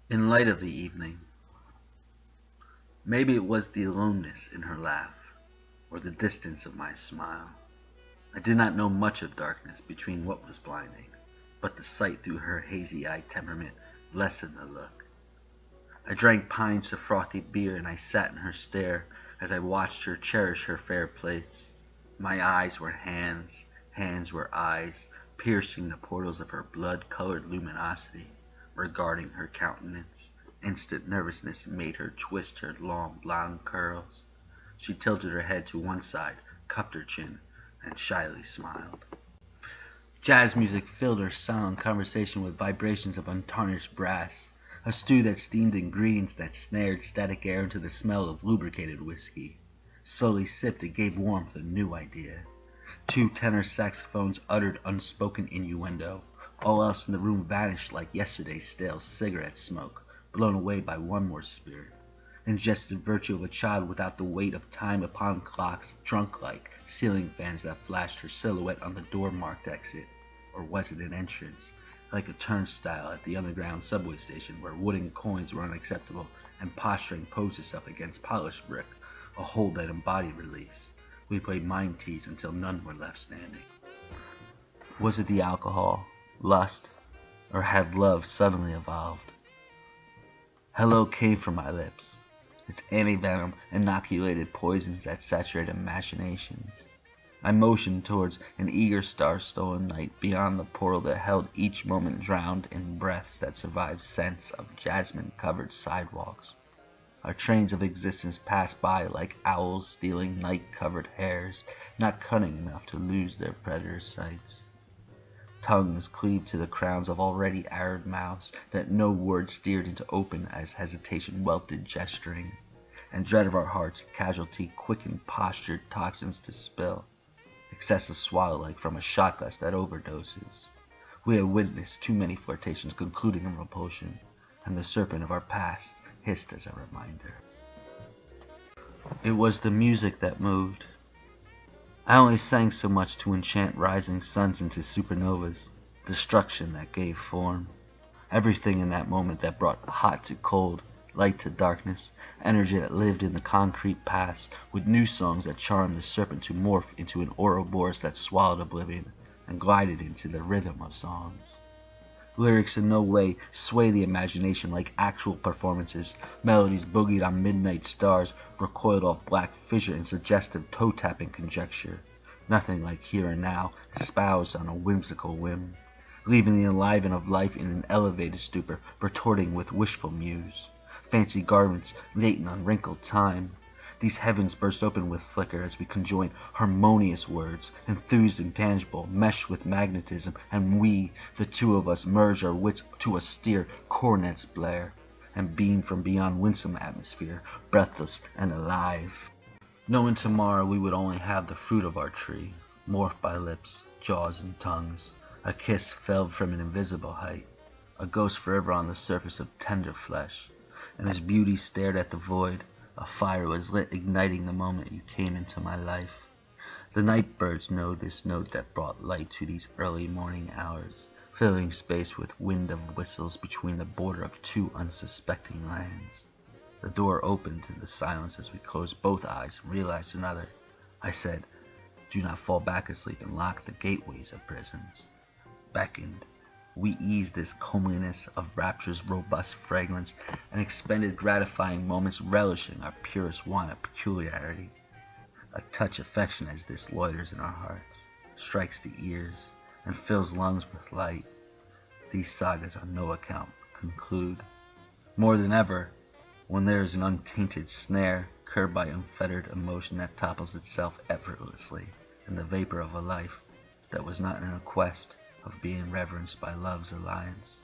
In light of the evening, maybe it was the aloneness in her laugh, or the distance of my smile. I did not know much of darkness between what was blinding, but the sight through her hazy-eyed temperament lessened the look. I drank pints of frothy beer, and I sat in her stare as I watched her cherish her fair plates. My eyes were hands, hands were eyes, piercing the portals of her blood-colored luminosity, regarding her countenance. Instant nervousness made her twist her long blonde curls. She tilted her head to one side, cupped her chin, and shyly smiled. Jazz music filled her silent conversation with vibrations of untarnished brass, a stew that steamed ingredients that snared static air into the smell of lubricated whiskey. Slowly sipped, it gave warmth a new idea. Two tenor saxophones uttered unspoken innuendo. All else in the room vanished like yesterday's stale cigarette smoke, blown away by one more spirit. Ingested virtue of a child without the weight of time upon clocks, drunk-like ceiling fans that flashed her silhouette on the door-marked exit. Or was it an entrance, like a turnstile at the underground subway station where wooden coins were unacceptable and posturing posed itself against polished brick, a hold that embodied release? We played mind tease until none were left standing. Was it the alcohol, lust, or had love suddenly evolved? Hello came from my lips, its anti-venom inoculated poisons that saturated machinations. I motioned towards an eager star-stolen night beyond the portal that held each moment drowned in breaths that survived scents of jasmine-covered sidewalks. Our trains of existence passed by like owls stealing night-covered hares, not cunning enough to lose their predator's sights. Tongues cleaved to the crowns of already arid mouths that no word steered into open as hesitation welted gesturing, and dread of our hearts casualty quickened postured toxins to spill, excessive swallow like from a shot glass that overdoses. We had witnessed too many flirtations concluding in repulsion, and the serpent of our past hissed as a reminder. It was the music that moved. I only sang so much to enchant rising suns into supernovas, destruction that gave form. Everything in that moment that brought hot to cold, light to darkness, energy that lived in the concrete past, with new songs that charmed the serpent to morph into an Ouroboros that swallowed oblivion and glided into the rhythm of songs. Lyrics in no way sway the imagination like actual performances. Melodies boogied on midnight stars, recoiled off black fissure in suggestive toe-tapping conjecture. Nothing like here and now, espoused on a whimsical whim, leaving the enliven of life in an elevated stupor, retorting with wishful muse. Fancy garments latent on wrinkled time. These heavens burst open with flicker as we conjoin harmonious words, enthused and tangible, meshed with magnetism, and we, the two of us, merge our wits to austere cornets blare, and beam from beyond winsome atmosphere, breathless and alive. Knowing tomorrow we would only have the fruit of our tree, morphed by lips, jaws, and tongues, a kiss felled from an invisible height, a ghost forever on the surface of tender flesh, and as beauty stared at the void, a fire was lit, igniting the moment you came into my life. The night birds know this note that brought light to these early morning hours, filling space with wind of whistles between the border of two unsuspecting lands. The door opened in the silence as we closed both eyes and realized another. I said, "Do not fall back asleep and lock the gateways of prisons." Beckoned. We eased this comeliness of rapture's robust fragrance and expended gratifying moments relishing our purest wine of peculiarity. A touch affection as this loiters in our hearts, strikes the ears, and fills lungs with light. These sagas on no account conclude. More than ever, when there is an untainted snare, curbed by unfettered emotion that topples itself effortlessly in the vapor of a life that was not in a quest of being reverenced by love's alliance.